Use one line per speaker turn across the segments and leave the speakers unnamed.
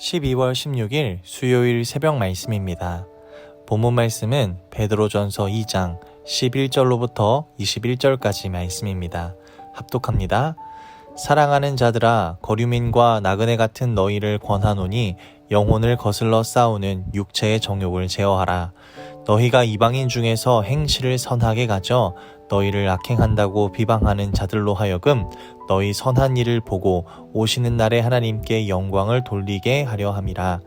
12월 16일 수요일 새벽 말씀입니다. 본문 말씀은 베드로전서 2장 11절로부터 21절까지 말씀입니다. 합독합니다. 사랑하는 자들아, 거류민과 나그네 같은 너희를 권하노니 영혼을 거슬러 싸우는 육체의 정욕을 제어하라. 너희가 이방인 중에서 행실을 선하게 가져 너희를 악행한다고 비방하는 자들로 하여금 너희 선한 일을 보고 오시는 날에 하나님께 영광을 돌리게 하려 함이라.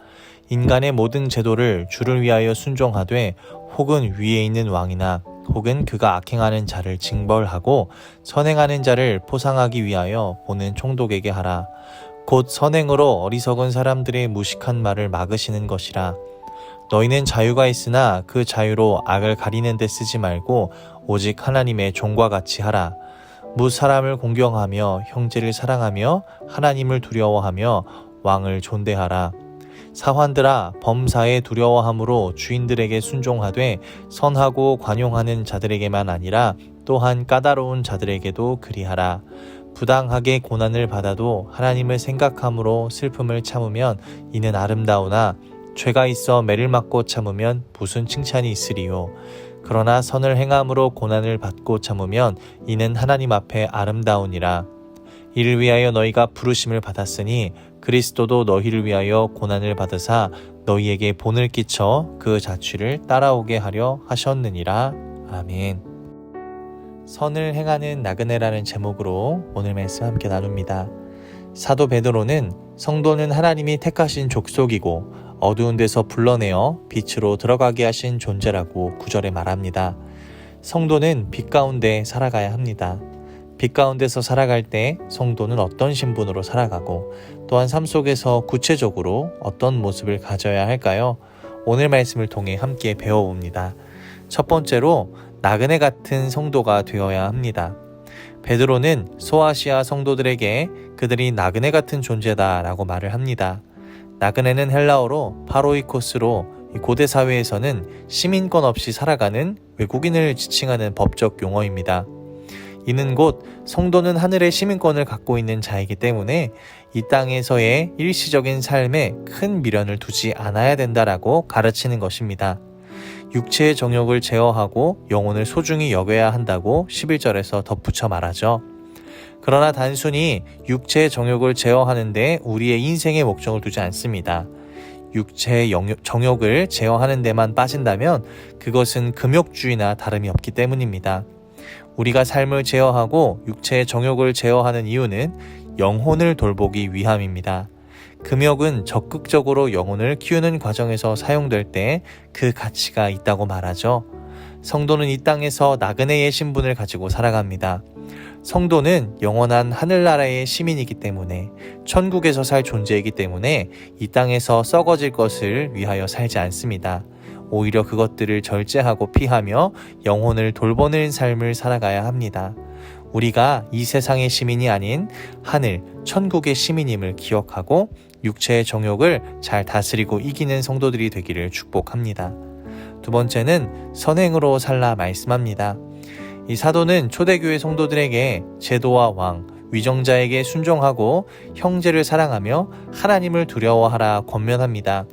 인간의 모든 제도를 주를 위하여 순종하되 혹은 위에 있는 왕이나 혹은 그가 악행하는 자를 징벌하고 선행하는 자를 포상하기 위하여 보는 총독에게 하라. 곧 선행으로 어리석은 사람들의 무식한 말을 막으시는 것이라. 너희는 자유가 있으나 그 자유로 악을 가리는 데 쓰지 말고 오직 하나님의 종과 같이 하라. 무 사람을 공경하며 형제를 사랑하며 하나님을 두려워하며 왕을 존대하라. 사환들아, 범사에 두려워함으로 주인들에게 순종하되 선하고 관용하는 자들에게만 아니라 또한 까다로운 자들에게도 그리하라. 부당하게 고난을 받아도 하나님을 생각함으로 슬픔을 참으면 이는 아름다우나 죄가 있어 매를 맞고 참으면 무슨 칭찬이 있으리요. 그러나 선을 행함으로 고난을 받고 참으면 이는 하나님 앞에 아름다우니라. 이를 위하여 너희가 부르심을 받았으니 그리스도도 너희를 위하여 고난을 받으사 너희에게 본을 끼쳐 그 자취를 따라오게 하려 하셨느니라. 아멘. 선을 행하는 나그네라는 제목으로 오늘 말씀 함께 나눕니다. 사도 베드로는 성도는 하나님이 택하신 족속이고 어두운 데서 불러내어 빛으로 들어가게 하신 존재라고 9절에 말합니다. 성도는 빛 가운데 살아가야 합니다. 빛 가운데서 살아갈 때 성도는 어떤 신분으로 살아가고 또한 삶 속에서 구체적으로 어떤 모습을 가져야 할까요? 오늘 말씀을 통해 함께 배워봅니다. 첫 번째로 나그네 같은 성도가 되어야 합니다. 베드로는 소아시아 성도들에게 그들이 나그네 같은 존재다라고 말을 합니다. 나그네는 헬라어로 파로이코스로 고대 사회에서는 시민권 없이 살아가는 외국인을 지칭하는 법적 용어입니다. 이는 곧 성도는 하늘의 시민권을 갖고 있는 자이기 때문에 이 땅에서의 일시적인 삶에 큰 미련을 두지 않아야 된다라고 가르치는 것입니다. 육체의 정욕을 제어하고 영혼을 소중히 여겨야 한다고 11절에서 덧붙여 말하죠. 그러나 단순히 육체의 정욕을 제어하는 데 우리의 인생의 목적을 두지 않습니다. 육체의 정욕을 제어하는 데만 빠진다면 그것은 금욕주의나 다름이 없기 때문입니다. 우리가 삶을 제어하고 육체의 정욕을 제어하는 이유는 영혼을 돌보기 위함입니다. 금욕은 적극적으로 영혼을 키우는 과정에서 사용될 때 그 가치가 있다고 말하죠. 성도는 이 땅에서 나그네의 신분을 가지고 살아갑니다. 성도는 영원한 하늘나라의 시민이기 때문에 천국에서 살 존재이기 때문에 이 땅에서 썩어질 것을 위하여 살지 않습니다. 오히려 그것들을 절제하고 피하며 영혼을 돌보는 삶을 살아가야 합니다. 우리가 이 세상의 시민이 아닌 하늘, 천국의 시민임을 기억하고 육체의 정욕을 잘 다스리고 이기는 성도들이 되기를 축복합니다. 두 번째는 선행으로 살라 말씀합니다. 이 사도는 초대교회 성도들에게 제도와 왕, 위정자에게 순종하고 형제를 사랑하며 하나님을 두려워하라 권면합니다.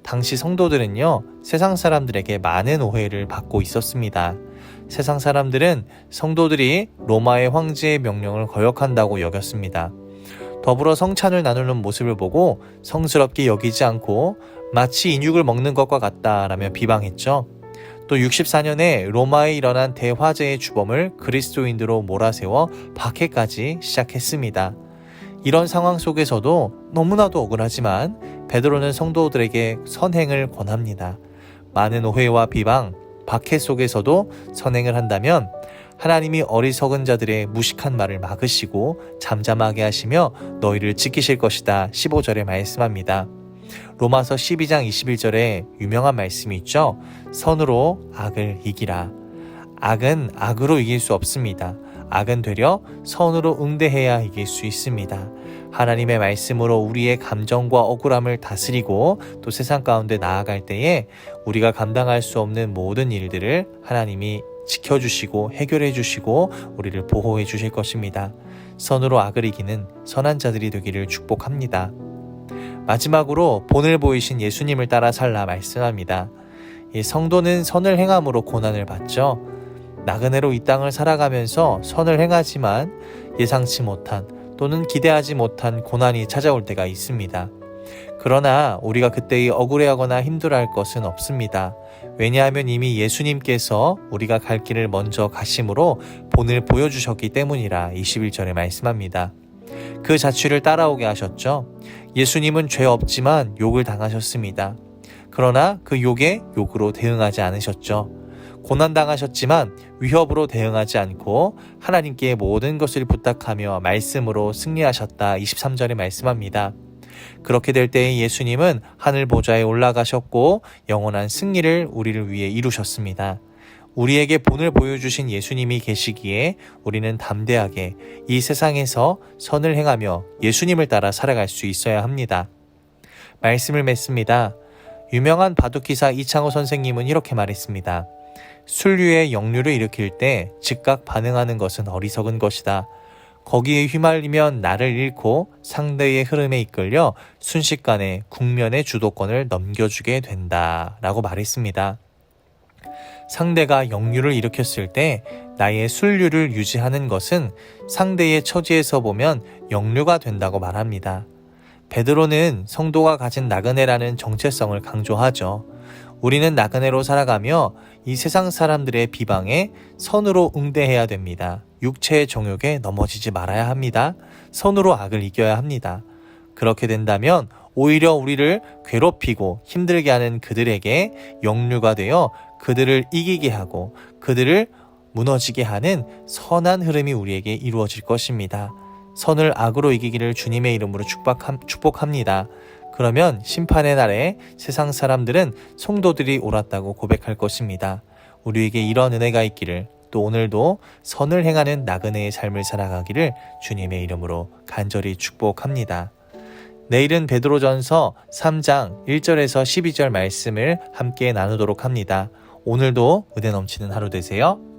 당시 성도들은요, 세상 사람들에게 많은 오해를 받고 있었습니다. 세상 사람들은 성도들이 로마의 황제의 명령을 거역한다고 여겼습니다. 더불어 성찬을 나누는 모습을 보고 성스럽게 여기지 않고 마치 인육을 먹는 것과 같다라며 비방했죠. 또 64년에 로마에 일어난 대화재의 주범을 그리스도인으로 몰아세워 박해까지 시작했습니다. 이런 상황 속에서도 너무나도 억울하지만 베드로는 성도들에게 선행을 권합니다. 많은 오해와 비방, 박해 속에서도 선행을 한다면 하나님이 어리석은 자들의 무식한 말을 막으시고 잠잠하게 하시며 너희를 지키실 것이다 15절에 말씀합니다. 로마서 12장 21절에 유명한 말씀이 있죠. 선으로 악을 이기라. 악은 악으로 이길 수 없습니다. 악은 되려 선으로 응대해야 이길 수 있습니다. 하나님의 말씀으로 우리의 감정과 억울함을 다스리고 또 세상 가운데 나아갈 때에 우리가 감당할 수 없는 모든 일들을 하나님이 지켜주시고 해결해 주시고 우리를 보호해 주실 것입니다. 선으로 악을 이기는 선한 자들이 되기를 축복합니다. 마지막으로 본을 보이신 예수님을 따라 살라 말씀합니다. 이 성도는 선을 행함으로 고난을 받죠. 나그네로 이 땅을 살아가면서 선을 행하지만 예상치 못한 또는 기대하지 못한 고난이 찾아올 때가 있습니다. 그러나 우리가 그때의 억울해하거나 힘들어할 것은 없습니다. 왜냐하면 이미 예수님께서 우리가 갈 길을 먼저 가심으로 본을 보여주셨기 때문이라 21절에 말씀합니다. 그 자취를 따라오게 하셨죠. 예수님은 죄 없지만 욕을 당하셨습니다. 그러나 그 욕에 욕으로 대응하지 않으셨죠. 고난당하셨지만 위협으로 대응하지 않고 하나님께 모든 것을 부탁하며 말씀으로 승리하셨다 23절에 말씀합니다. 그렇게 될 때에 예수님은 하늘 보좌에 올라가셨고 영원한 승리를 우리를 위해 이루셨습니다. 우리에게 본을 보여주신 예수님이 계시기에 우리는 담대하게 이 세상에서 선을 행하며 예수님을 따라 살아갈 수 있어야 합니다. 말씀을 맺습니다. 유명한 바둑기사 이창호 선생님은 이렇게 말했습니다. 술류의 역류를 일으킬 때 즉각 반응하는 것은 어리석은 것이다. 거기에 휘말리면 나를 잃고 상대의 흐름에 이끌려 순식간에 국면의 주도권을 넘겨주게 된다 라고 말했습니다. 상대가 역류를 일으켰을 때 나의 술류를 유지하는 것은 상대의 처지에서 보면 역류가 된다고 말합니다. 베드로는 성도가 가진 나그네라는 정체성을 강조하죠. 우리는 나그네로 살아가며 이 세상 사람들의 비방에 선으로 응대해야 됩니다. 육체의 정욕에 넘어지지 말아야 합니다. 선으로 악을 이겨야 합니다. 그렇게 된다면 오히려 우리를 괴롭히고 힘들게 하는 그들에게 역류가 되어 그들을 이기게 하고 그들을 무너지게 하는 선한 흐름이 우리에게 이루어질 것입니다. 선을 악으로 이기기를 주님의 이름으로 축복합니다. 그러면 심판의 날에 세상 사람들은 성도들이 옳았다고 고백할 것입니다. 우리에게 이런 은혜가 있기를 또 오늘도 선을 행하는 나그네의 삶을 살아가기를 주님의 이름으로 간절히 축복합니다. 내일은 베드로전서 3장 1절에서 12절 말씀을 함께 나누도록 합니다. 오늘도 은혜 넘치는 하루 되세요.